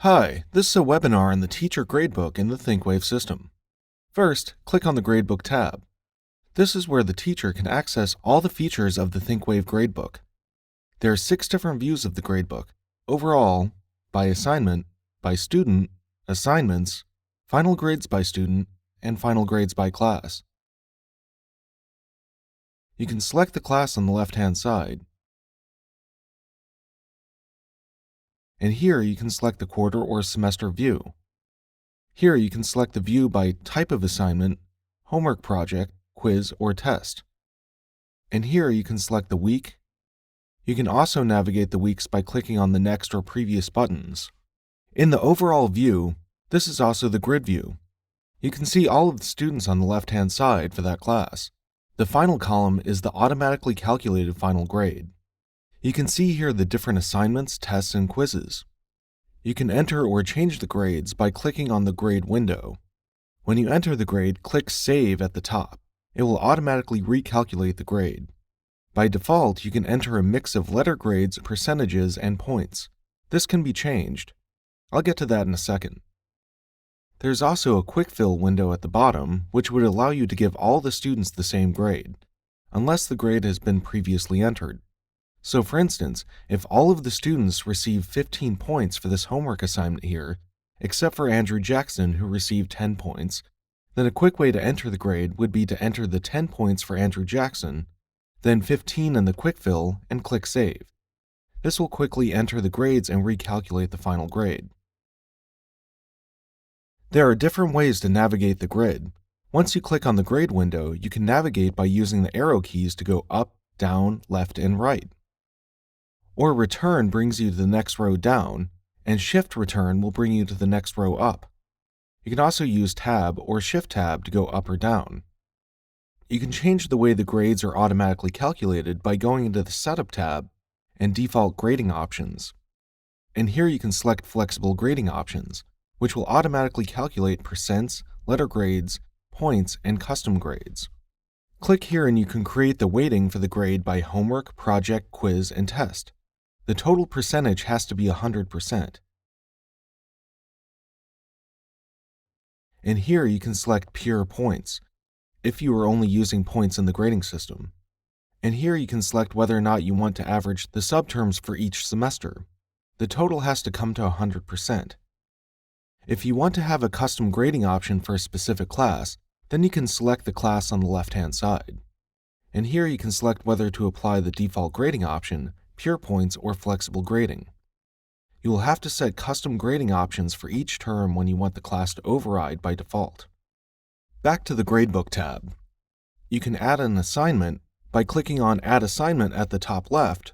Hi, this is a webinar on the Teacher Gradebook in the ThinkWave system. First, click on the Gradebook tab. This is where the teacher can access all the features of the ThinkWave Gradebook. There are 6 different views of the Gradebook: overall, by assignment, by student, assignments, final grades by student, and final grades by class. You can select the class on the left-hand side. And here you can select the quarter or semester view. Here you can select the view by type of assignment, homework project, quiz, or test. And here you can select the week. You can also navigate the weeks by clicking on the next or previous buttons. In the overall view, this is also the grid view. You can see all of the students on the left-hand side for that class. The final column is the automatically calculated final grade. You can see here the different assignments, tests, and quizzes. You can enter or change the grades by clicking on the grade window. When you enter the grade, click Save at the top. It will automatically recalculate the grade. By default, you can enter a mix of letter grades, percentages, and points. This can be changed. I'll get to that in a second. There's also a quick fill window at the bottom, which would allow you to give all the students the same grade, unless the grade has been previously entered. So for instance, if all of the students receive 15 points for this homework assignment here, except for Andrew Jackson who received 10 points, then a quick way to enter the grade would be to enter the 10 points for Andrew Jackson, then 15 in the quick fill, and click Save. This will quickly enter the grades and recalculate the final grade. There are different ways to navigate the grid. Once you click on the grade window, you can navigate by using the arrow keys to go up, down, left, and right. Or Return brings you to the next row down, and Shift Return will bring you to the next row up. You can also use Tab or Shift Tab to go up or down. You can change the way the grades are automatically calculated by going into the Setup tab and Default Grading Options. And here you can select Flexible Grading Options, which will automatically calculate percents, letter grades, points, and custom grades. Click here and you can create the weighting for the grade by homework, project, quiz, and test. The total percentage has to be 100%. And here you can select pure points, if you are only using points in the grading system. And here you can select whether or not you want to average the subterms for each semester. The total has to come to 100%. If you want to have a custom grading option for a specific class, then you can select the class on the left-hand side. And here you can select whether to apply the default grading option, pure points, or flexible grading. You will have to set custom grading options for each term when you want the class to override by default. Back to the Gradebook tab. You can add an assignment by clicking on Add Assignment at the top left.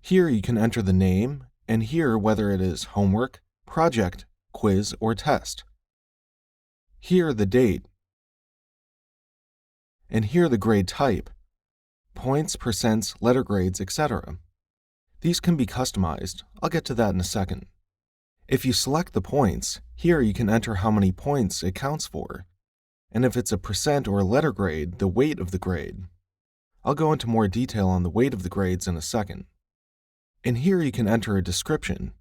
Here you can enter the name, and here whether it is homework, project, quiz, or test. Here the date, and here the grade type, points, percents, letter grades, etc. These can be customized. I'll get to that in a second. If you select the points, here you can enter how many points it counts for, and if it's a percent or letter grade, the weight of the grade. I'll go into more detail on the weight of the grades in a second. And here you can enter a description.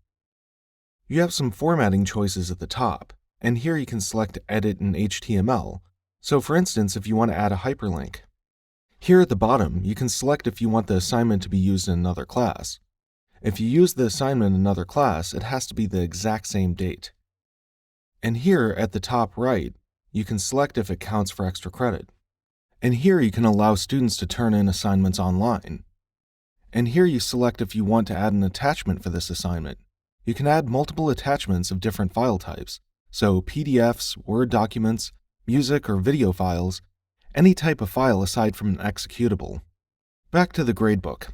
You have some formatting choices at the top, and here you can select Edit in HTML. So for instance, if you want to add a hyperlink. Here at the bottom, you can select if you want the assignment to be used in another class. If you use the assignment in another class, it has to be the exact same date. And here at the top right, you can select if it counts for extra credit. And here you can allow students to turn in assignments online. And here you select if you want to add an attachment for this assignment. You can add multiple attachments of different file types, so PDFs, Word documents, music or video files, any type of file aside from an executable. Back to the Gradebook.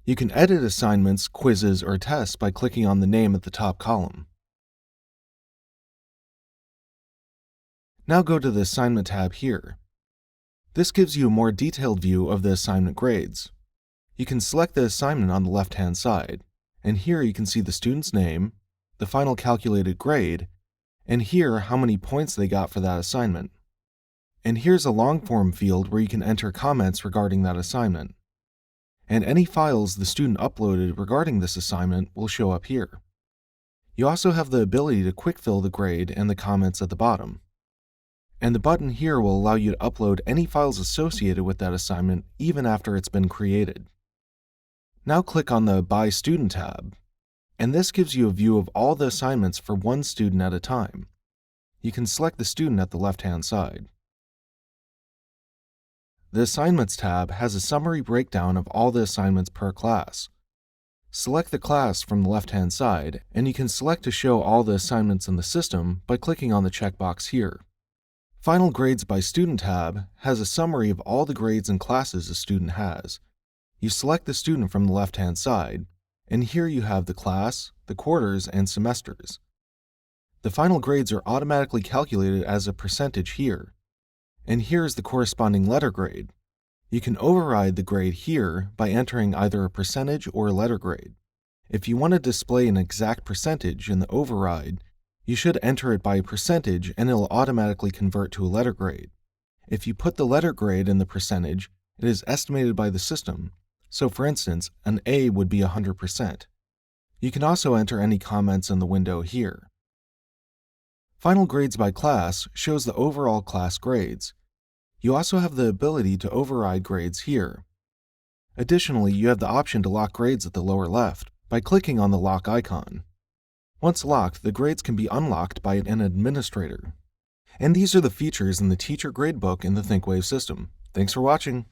You can edit assignments, quizzes, or tests by clicking on the name at the top column. Now go to the Assignment tab here. This gives you a more detailed view of the assignment grades. You can select the assignment on the left-hand side, and here you can see the student's name, the final calculated grade, and here how many points they got for that assignment. And here's a long-form field where you can enter comments regarding that assignment. And any files the student uploaded regarding this assignment will show up here. You also have the ability to quick fill the grade and the comments at the bottom. And the button here will allow you to upload any files associated with that assignment even after it's been created. Now click on the By Student tab, and this gives you a view of all the assignments for one student at a time. You can select the student at the left-hand side. The Assignments tab has a summary breakdown of all the assignments per class. Select the class from the left-hand side, and you can select to show all the assignments in the system by clicking on the checkbox here. Final Grades by Student tab has a summary of all the grades and classes a student has. You select the student from the left-hand side, and here you have the class, the quarters, and semesters. The final grades are automatically calculated as a percentage here, and here is the corresponding letter grade. You can override the grade here by entering either a percentage or a letter grade. If you want to display an exact percentage in the override, you should enter it by a percentage and it will automatically convert to a letter grade. If you put the letter grade in the percentage, it is estimated by the system. So for instance, an A would be 100%. You can also enter any comments in the window here. Final Grades by Class shows the overall class grades. You also have the ability to override grades here. Additionally, you have the option to lock grades at the lower left by clicking on the lock icon. Once locked, the grades can be unlocked by an administrator. And these are the features in the Teacher Gradebook in the ThinkWave system. Thanks for watching.